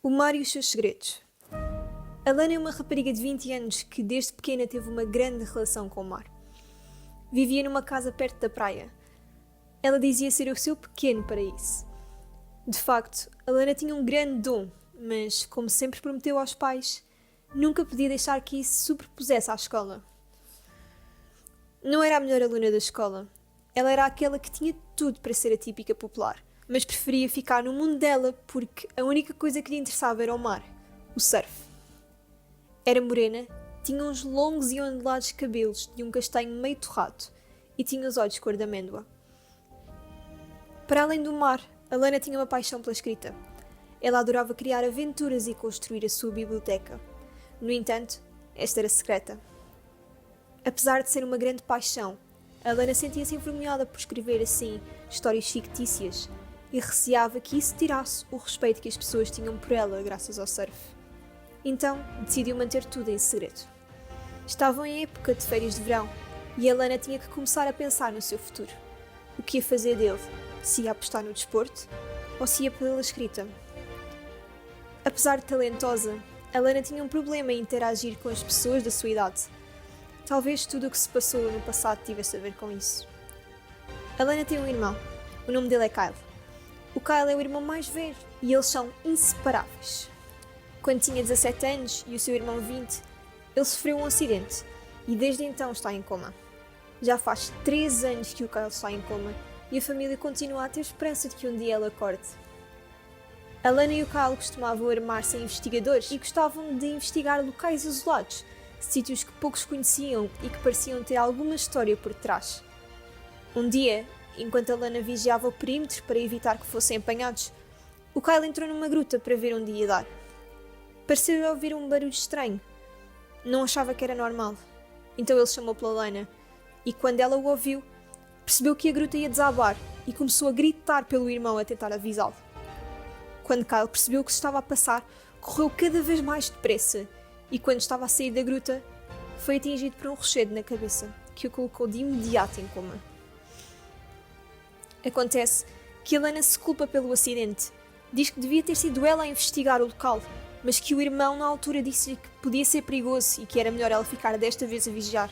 O mar e os seus segredos. A Lana é uma rapariga de 20 anos que desde pequena teve uma grande relação com o mar. Vivia numa casa perto da praia. Ela dizia ser o seu pequeno paraíso. De facto, a Lana tinha um grande dom, mas, como sempre prometeu aos pais, nunca podia deixar que isso se superpusesse à escola. Não era a melhor aluna da escola. Ela era aquela que tinha tudo para ser a típica popular, mas preferia ficar no mundo dela porque a única coisa que lhe interessava era o mar, o surf. Era morena, tinha uns longos e ondulados cabelos de um castanho meio torrado e tinha os olhos cor de amêndoa. Para além do mar, a Lana tinha uma paixão pela escrita. Ela adorava criar aventuras e construir a sua biblioteca. No entanto, esta era secreta. Apesar de ser uma grande paixão, a Lana sentia-se envergonhada por escrever assim histórias fictícias e receava que isso tirasse o respeito que as pessoas tinham por ela graças ao surf. Então, decidiu manter tudo em segredo. Estavam em época de férias de verão e a Lana tinha que começar a pensar no seu futuro. O que ia fazer dele? Se ia apostar no desporto ou se ia pela escrita? Apesar de talentosa, a Lana tinha um problema em interagir com as pessoas da sua idade. Talvez tudo o que se passou no passado tivesse a ver com isso. A Lana tem um irmão. O nome dele é Kyle. O Kyle é o irmão mais velho e eles são inseparáveis. Quando tinha 17 anos e o seu irmão 20, ele sofreu um acidente e desde então está em coma. Já faz 3 anos que o Kyle está em coma e a família continua a ter esperança de que um dia ele acorde. A Lana e o Kyle costumavam armar-se em investigadores e gostavam de investigar locais isolados, sítios que poucos conheciam e que pareciam ter alguma história por trás. Um dia, enquanto a Lana vigiava o perímetro para evitar que fossem apanhados, o Kyle entrou numa gruta para ver onde ia dar. Pareceu ouvir um barulho estranho. Não achava que era normal. Então ele chamou pela Lana e quando ela o ouviu, percebeu que a gruta ia desabar e começou a gritar pelo irmão a tentar avisá-lo. Quando Kyle percebeu o que se estava a passar, correu cada vez mais depressa e quando estava a sair da gruta, foi atingido por um rochedo na cabeça, que o colocou de imediato em coma. Acontece que a Lana se culpa pelo acidente. Diz que devia ter sido ela a investigar o local, mas que o irmão na altura disse-lhe que podia ser perigoso e que era melhor ela ficar desta vez a vigiar.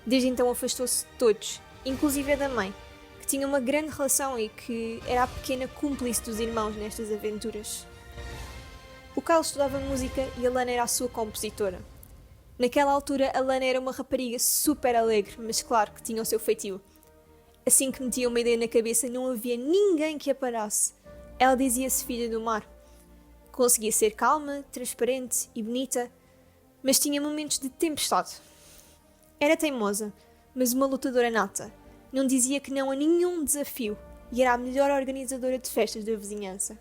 Desde então afastou-se de todos, inclusive a da mãe, que tinha uma grande relação e que era a pequena cúmplice dos irmãos nestas aventuras. O Kyle estudava música e a Lana era a sua compositora. Naquela altura, a Lana era uma rapariga super alegre, mas claro que tinha o seu feitio. Assim que metia uma ideia na cabeça, não havia ninguém que a parasse. Ela dizia-se filha do mar. Conseguia ser calma, transparente e bonita, mas tinha momentos de tempestade. Era teimosa, mas uma lutadora nata. Não dizia que não a nenhum desafio e era a melhor organizadora de festas da vizinhança.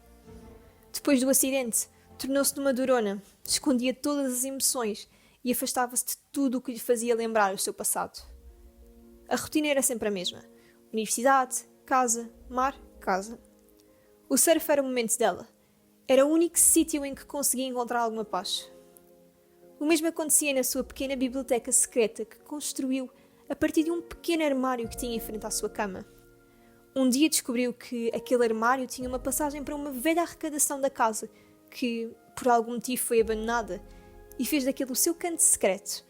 Depois do acidente, tornou-se numa durona, escondia todas as emoções e afastava-se de tudo o que lhe fazia lembrar o seu passado. A rotina era sempre a mesma. Universidade, casa, mar, casa. O surf era o momento dela. Era o único sítio em que conseguia encontrar alguma paz. O mesmo acontecia na sua pequena biblioteca secreta que construiu a partir de um pequeno armário que tinha em frente à sua cama. Um dia descobriu que aquele armário tinha uma passagem para uma velha arrecadação da casa que, por algum motivo, foi abandonada e fez daquele o seu canto secreto.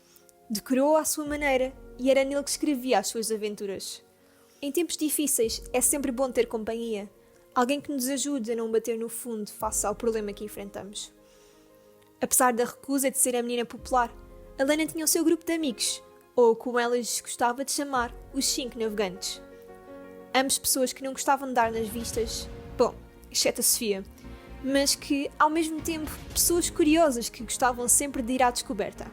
Decorou-o à sua maneira e era nele que escrevia as suas aventuras. Em tempos difíceis é sempre bom ter companhia, alguém que nos ajude a não bater no fundo face ao problema que enfrentamos. Apesar da recusa de ser a menina popular, a Lana tinha o seu grupo de amigos, ou como ela lhes gostava de chamar, os 5 navegantes. Ambas pessoas que não gostavam de dar nas vistas, bom, exceto a Sofia, mas que, ao mesmo tempo, pessoas curiosas que gostavam sempre de ir à descoberta.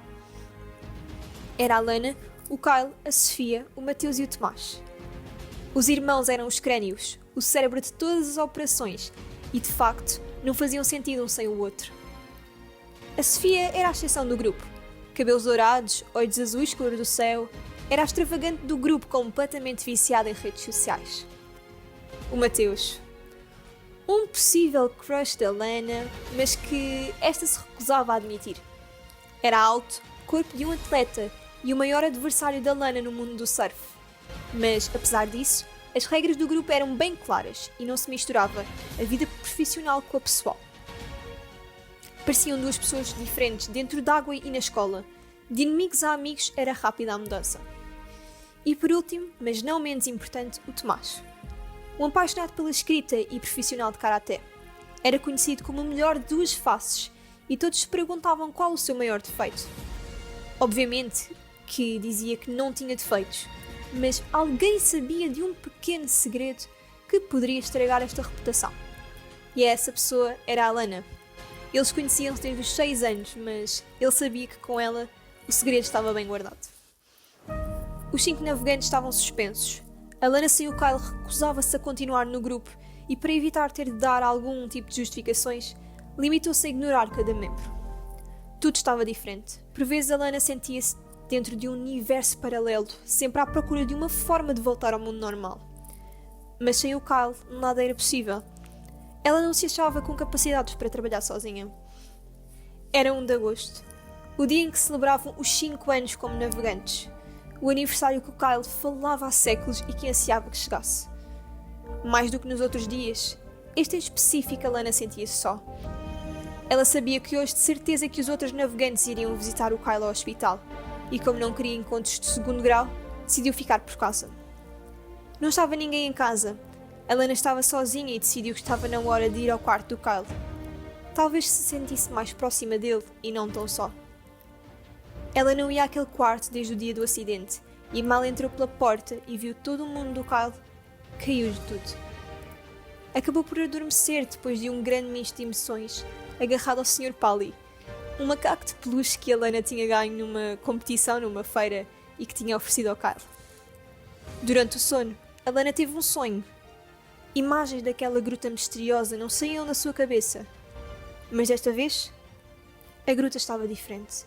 Era a Lana, o Kyle, a Sofia, o Mateus e o Tomás. Os irmãos eram os crânios, o cérebro de todas as operações, e de facto não faziam sentido um sem o outro. A Sofia era a exceção do grupo. Cabelos dourados, olhos azuis cor do céu, era a extravagante do grupo completamente viciada em redes sociais. O Mateus. Um possível crush da Lana, mas que esta se recusava a admitir. Era alto, corpo de um atleta e o maior adversário da Lana no mundo do surf. Mas, apesar disso, as regras do grupo eram bem claras e não se misturava a vida profissional com a pessoal. Pareciam duas pessoas diferentes dentro d'água e na escola. De inimigos a amigos era rápida a mudança. E por último, mas não menos importante, o Tomás. Um apaixonado pela escrita e profissional de karaté. Era conhecido como o melhor de duas faces e todos se perguntavam qual o seu maior defeito. Obviamente que dizia que não tinha defeitos, mas alguém sabia de um pequeno segredo que poderia estragar esta reputação. E essa pessoa era a Alana. Eles conheciam-se desde os 6 anos, mas ele sabia que com ela o segredo estava bem guardado. Os 5 navegantes estavam suspensos. Alana sem o Kyle recusava-se a continuar no grupo e, para evitar ter de dar algum tipo de justificações, limitou-se a ignorar cada membro. Tudo estava diferente. Por vezes Alana sentia-se dentro de um universo paralelo, sempre à procura de uma forma de voltar ao mundo normal. Mas sem o Kyle, nada era possível. Ela não se achava com capacidades para trabalhar sozinha. Era 1 de agosto, o dia em que celebravam os 5 anos como navegantes, o aniversário que o Kyle falava há séculos e que ansiava que chegasse. Mais do que nos outros dias, este em específico Alana sentia-se só. Ela sabia que hoje de certeza que os outros navegantes iriam visitar o Kyle ao hospital, e como não queria encontros de segundo grau, decidiu ficar por casa. Não estava ninguém em casa. Alana estava sozinha e decidiu que estava na hora de ir ao quarto do Kyle. Talvez se sentisse mais próxima dele e não tão só. Ela não ia àquele quarto desde o dia do acidente e mal entrou pela porta e viu todo o mundo do Kyle, caiu de tudo. Acabou por adormecer depois de um grande misto de emoções, agarrado ao Sr. Pauly, um macaco de peluche que Alana tinha ganho numa competição numa feira e que tinha oferecido ao Kyle. Durante o sono, Alana teve um sonho. Imagens daquela gruta misteriosa não saíam da sua cabeça. Mas desta vez, a gruta estava diferente.